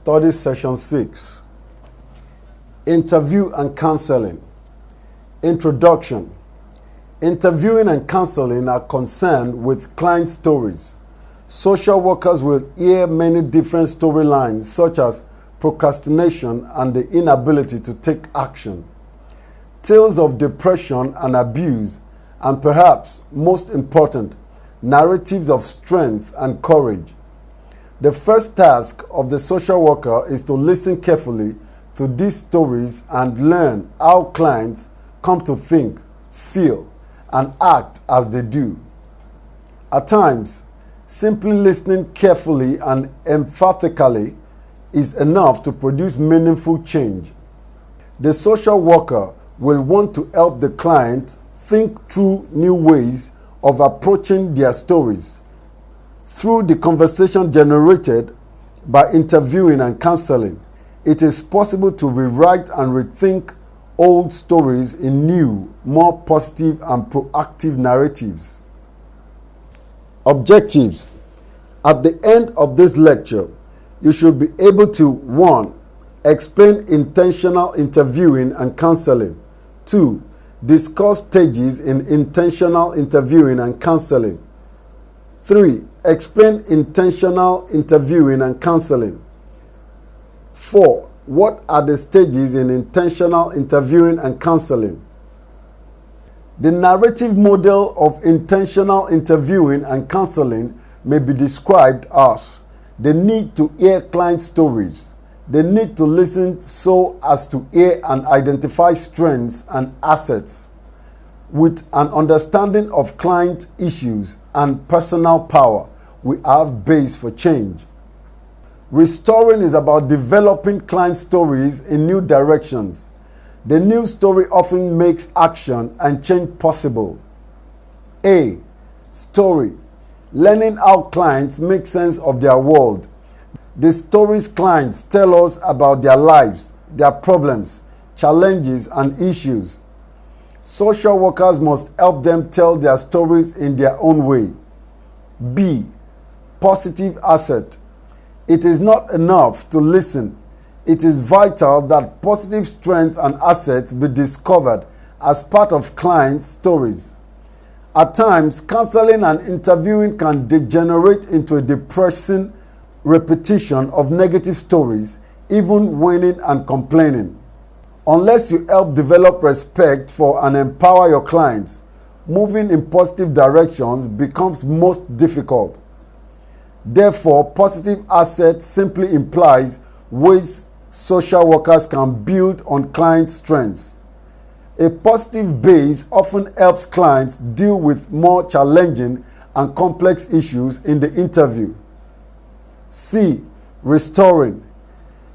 Study Session 6. Interview and Counseling. Introduction. Interviewing and counseling are concerned with client stories. Social workers will hear many different storylines such as procrastination and the inability to take action, tales of depression and abuse, and perhaps most important, narratives of strength and courage. The first task of the social worker is to listen carefully to these stories and learn how clients come to think, feel, and act as they do. At times, simply listening carefully and emphatically is enough to produce meaningful change. The social worker will want to help the client think through new ways of approaching their stories. Through the conversation generated by interviewing and counseling, it is possible to rewrite and rethink old stories in new, more positive and proactive narratives. Objectives. At the end of this lecture, you should be able to 1. Explain intentional interviewing and counseling. 2. Discuss stages in intentional interviewing and counseling. 3. Explain intentional interviewing and counseling. 4. What are the stages in intentional interviewing and counseling? The narrative model of intentional interviewing and counseling may be described as the need to hear client stories, the need to listen so as to hear and identify strengths and assets, with an understanding of client issues and personal power. We have base for change. Restoring is about developing client stories in new directions. The new story often makes action and change possible. A. Story. Learning how clients make sense of their world. The stories clients tell us about their lives, their problems, challenges, and issues. Social workers must help them tell their stories in their own way. B. Positive asset. It is not enough to listen. It is vital that positive strengths and assets be discovered as part of clients' stories. At times, counseling and interviewing can degenerate into a depressing repetition of negative stories, even whining and complaining. Unless you help develop respect for and empower your clients, moving in positive directions becomes most difficult. Therefore, positive assets simply implies ways social workers can build on client strengths. A positive base often helps clients deal with more challenging and complex issues in the interview. C. Restoring.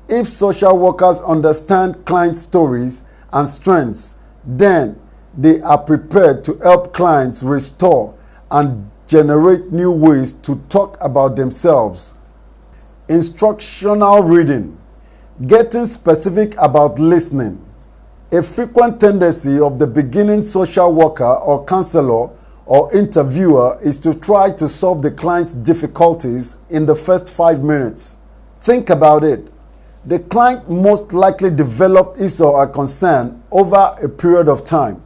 If social workers understand client stories and strengths, then they are prepared to help clients restore and generate new ways to talk about themselves. Instructional reading. Getting specific about listening. A frequent tendency of the beginning social worker or counselor or interviewer is to try to solve the client's difficulties in the first 5 minutes. Think about it. The client most likely developed his or her concern over a period of time.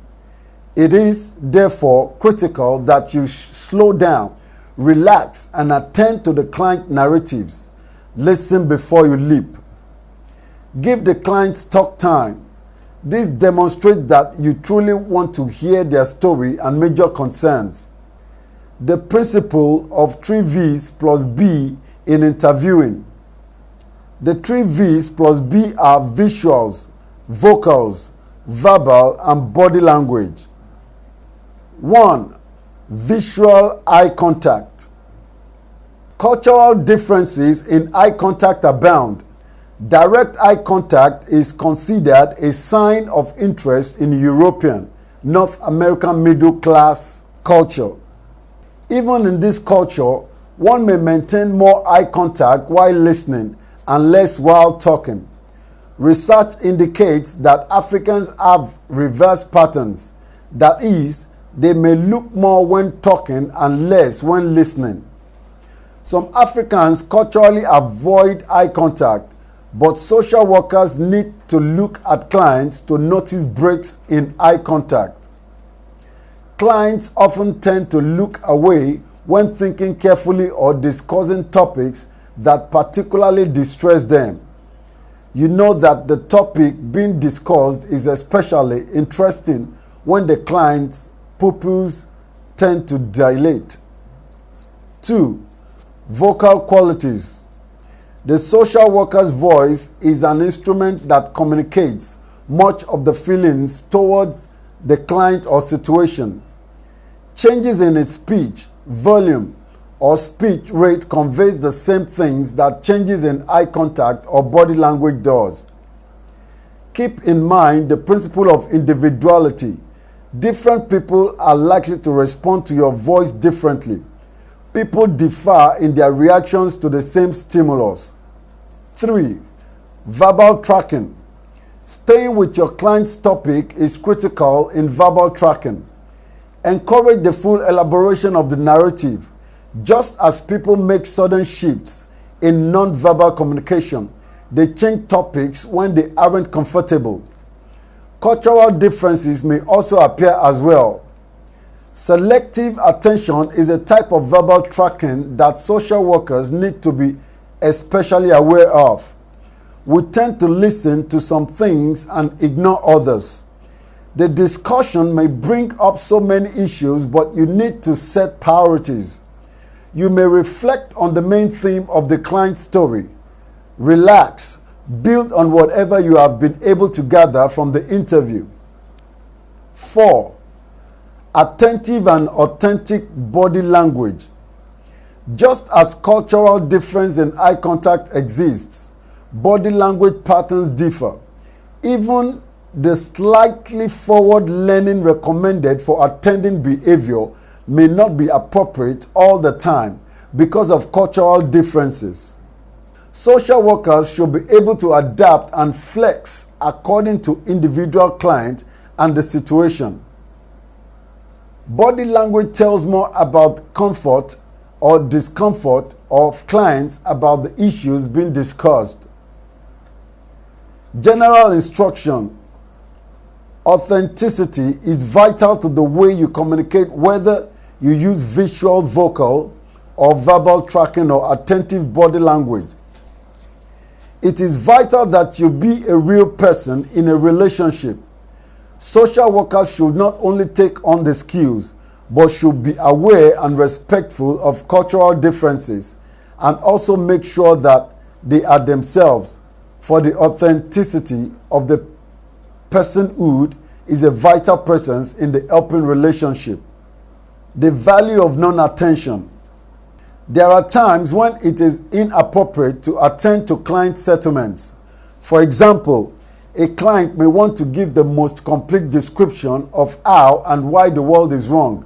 It is, therefore, critical that you slow down, relax, and attend to the client narratives. Listen before you leap. Give the clients talk time. This demonstrates that you truly want to hear their story and major concerns. The principle of 3 V's plus B in interviewing. The 3 V's plus B are visuals, vocals, verbal, and body language. 1. Visual eye contact. Cultural differences in eye contact abound. Direct eye contact is considered a sign of interest in European, North American middle class culture. Even in this culture, one may maintain more eye contact while listening and less while talking. Research indicates that Africans have reverse patterns. That is, they may look more when talking and less when listening. Some Africans culturally avoid eye contact, but social workers need to look at clients to notice breaks in eye contact. Clients often tend to look away when thinking carefully or discussing topics that particularly distress them. You know that the topic being discussed is especially interesting when the client's pupils tend to dilate. 2. Vocal qualities. The social worker's voice is an instrument that communicates much of the feelings towards the client or situation. Changes in its pitch, volume, or speech rate conveys the same things that changes in eye contact or body language does. Keep in mind the principle of individuality. Different people are likely to respond to your voice differently. People differ in their reactions to the same stimulus. 3. Verbal tracking. Staying with your client's topic is critical in verbal tracking. Encourage the full elaboration of the narrative. Just as people make sudden shifts in non-verbal communication, they change topics when they aren't comfortable. Cultural differences may also appear as well. Selective attention is a type of verbal tracking that social workers need to be especially aware of. We tend to listen to some things and ignore others. The discussion may bring up so many issues, but you need to set priorities. You may reflect on the main theme of the client's story. Relax. Build on whatever you have been able to gather from the interview. 4. Attentive and authentic body language. Just as cultural difference in eye contact exists, body language patterns differ. Even the slightly forward leaning recommended for attending behavior may not be appropriate all the time because of cultural differences. Social workers should be able to adapt and flex according to individual client and the situation. Body language tells more about comfort or discomfort of clients about the issues being discussed. General instruction. Authenticity is vital to the way you communicate, whether you use visual, vocal, or verbal tracking or attentive body language. It is vital that you be a real person in a relationship. Social workers should not only take on the skills, but should be aware and respectful of cultural differences and also make sure that they are themselves, for the authenticity of the personhood is a vital presence in the helping relationship. The value of non-attention. There are times when it is inappropriate to attend to client settlements. For example, a client may want to give the most complete description of how and why the world is wrong.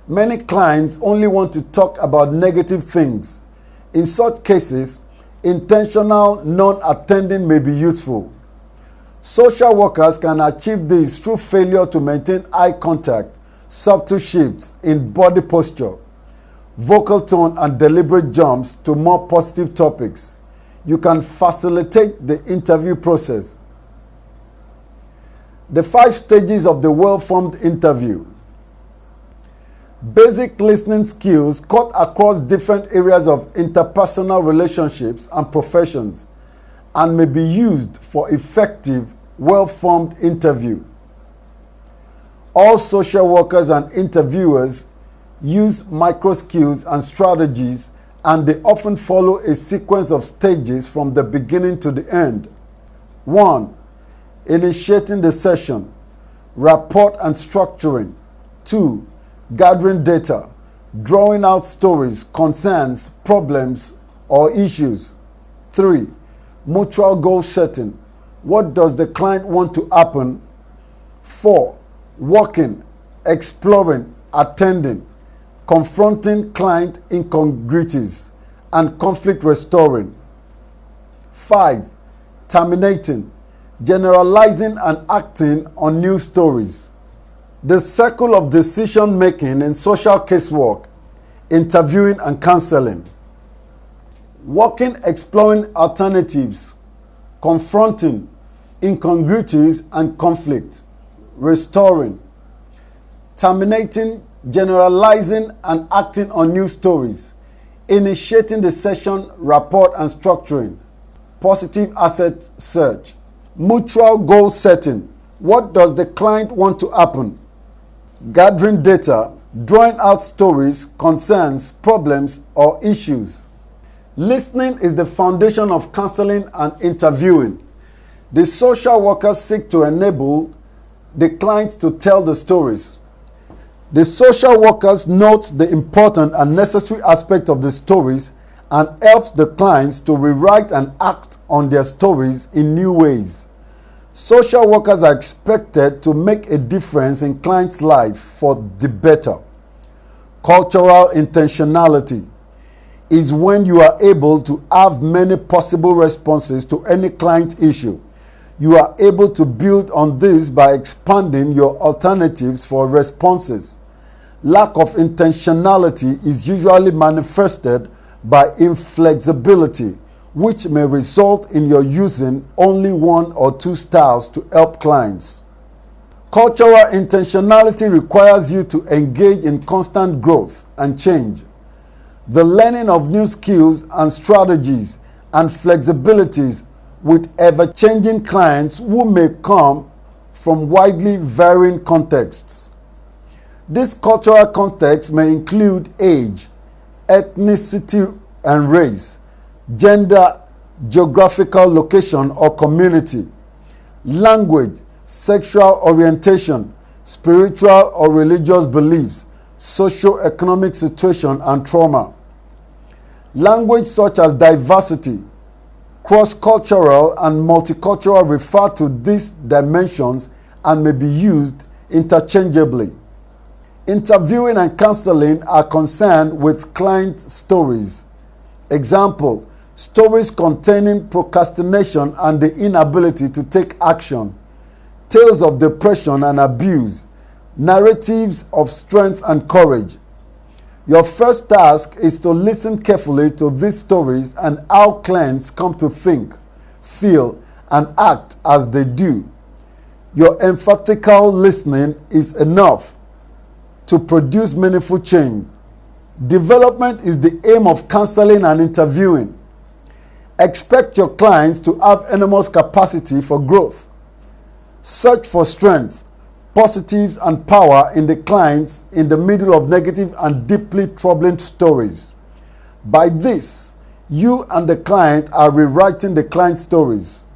Many clients only want to talk about negative things. In such cases, intentional non-attending may be useful. Social workers can achieve this through failure to maintain eye contact, subtle shifts in body posture, vocal tone, and deliberate jumps to more positive topics. You can facilitate the interview process. The 5 stages of the well-formed interview. Basic listening skills cut across different areas of interpersonal relationships and professions and may be used for effective, well-formed interview. All social workers and interviewers use micro skills and strategies, and they often follow a sequence of stages from the beginning to the end. 1. Initiating the session, rapport and structuring. 2. Gathering data, drawing out stories, concerns, problems, or issues. 3. Mutual goal setting. What does the client want to happen? 4. Working, exploring, attending, confronting client incongruities, and conflict restoring. 5. Terminating, generalizing and acting on new stories. The circle of decision making in social casework, interviewing and counseling. Working, exploring alternatives. confronting incongruities and conflict, restoring, terminating, generalizing and acting on new stories, initiating the session, rapport and structuring, positive asset search, mutual goal setting. What does the client want to happen? Gathering data, drawing out stories, concerns, problems or issues. Listening is the foundation of counseling and interviewing. The social workers seek to enable the clients to tell the stories. The social workers note the important and necessary aspect of the stories and helps the clients to rewrite and act on their stories in new ways. Social workers are expected to make a difference in clients' life for the better. Cultural intentionality is when you are able to have many possible responses to any client issue. You are able to build on this by expanding your alternatives for responses. Lack of intentionality is usually manifested by inflexibility, which may result in your using only one or two styles to help clients. Cultural intentionality requires you to engage in constant growth and change. The learning of new skills and strategies and flexibilities with ever-changing clients who may come from widely varying contexts. This cultural context may include age, ethnicity and race, gender, geographical location or community, language, sexual orientation, spiritual or religious beliefs, socio-economic situation and trauma. Language such as diversity, cross-cultural and multicultural refer to these dimensions and may be used interchangeably. Interviewing and counseling are concerned with client stories. Example, stories containing procrastination and the inability to take action, tales of depression and abuse, narratives of strength and courage. Your first task is to listen carefully to these stories and how clients come to think, feel, and act as they do. Your emphatical listening is enough to produce meaningful change. Development is the aim of counseling and interviewing. Expect your clients to have enormous capacity for growth. Search for strength, positives, and power in the clients in the middle of negative and deeply troubling stories. By this, you and the client are rewriting the client's stories.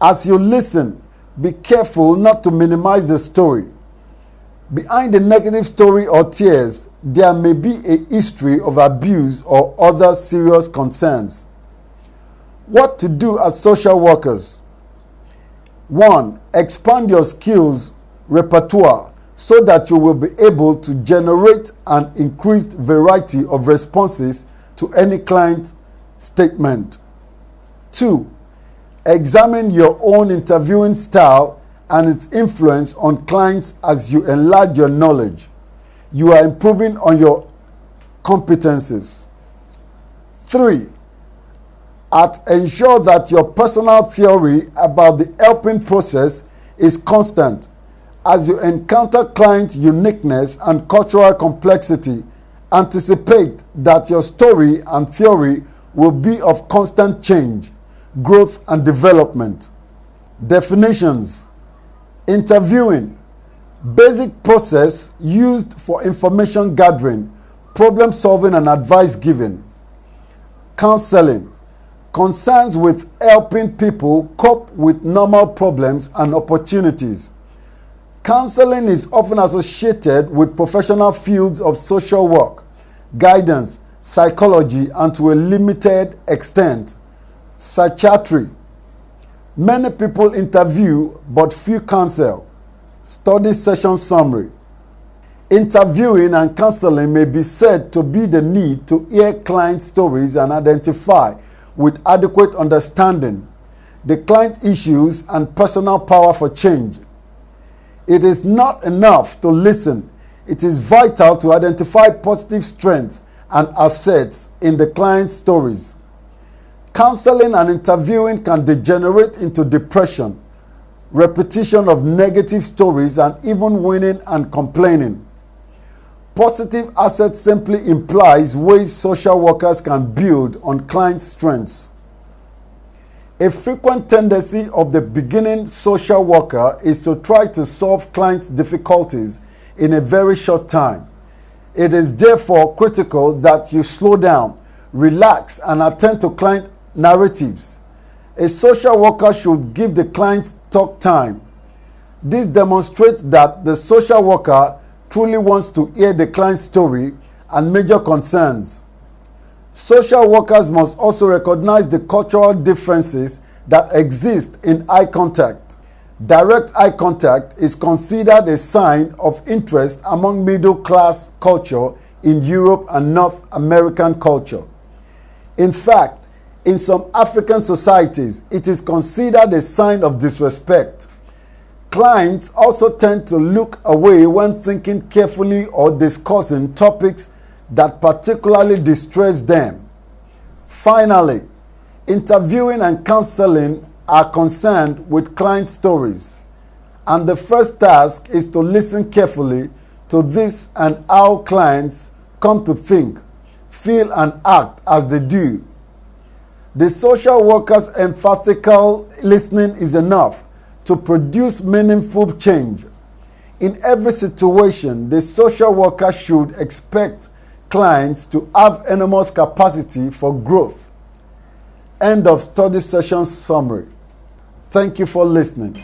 As you listen, be careful not to minimize the story. Behind the negative story or tears, there may be a history of abuse or other serious concerns. What to do as social workers? 1. Expand your skills repertoire so that you will be able to generate an increased variety of responses to any client statement. 2. Examine your own interviewing style and its influence on clients as you enlarge your knowledge. You are improving on your competencies. 3. Ensure that your personal theory about the helping process is constant. As you encounter client uniqueness and cultural complexity, anticipate that your story and theory will be of constant change, growth, and development. Definitions. Interviewing. Basic process used for information gathering, problem solving, and advice giving. Counseling. Concerns with helping people cope with normal problems and opportunities. Counseling is often associated with professional fields of social work, guidance, psychology, and to a limited extent, psychiatry. Many people interview, but few counsel. Study session summary. Interviewing and counseling may be said to be the need to hear client stories and identify with adequate understanding the client issues and personal power for change. It is not enough to listen. It is vital to identify positive strengths and assets in the client's stories. Counseling and interviewing can degenerate into depression, repetition of negative stories, and even whining and complaining. Positive assets simply implies ways social workers can build on clients' strengths. A frequent tendency of the beginning social worker is to try to solve clients' difficulties in a very short time. It is therefore critical that you slow down, relax, and attend to client narratives. A social worker should give the clients talk time. This demonstrates that the social worker truly wants to hear the client's story and major concerns. Social workers must also recognize the cultural differences that exist in eye contact. Direct eye contact is considered a sign of interest among middle-class culture in Europe and North American culture. In fact, in some African societies, it is considered a sign of disrespect. Clients also tend to look away when thinking carefully or discussing topics that particularly distress them. Finally, interviewing and counseling are concerned with client stories, and the first task is to listen carefully to this and how clients come to think, feel, and act as they do. The social worker's emphatically listening is enough to produce meaningful change. In every situation, the social worker should expect clients to have enormous capacity for growth. End of study session summary. Thank you for listening.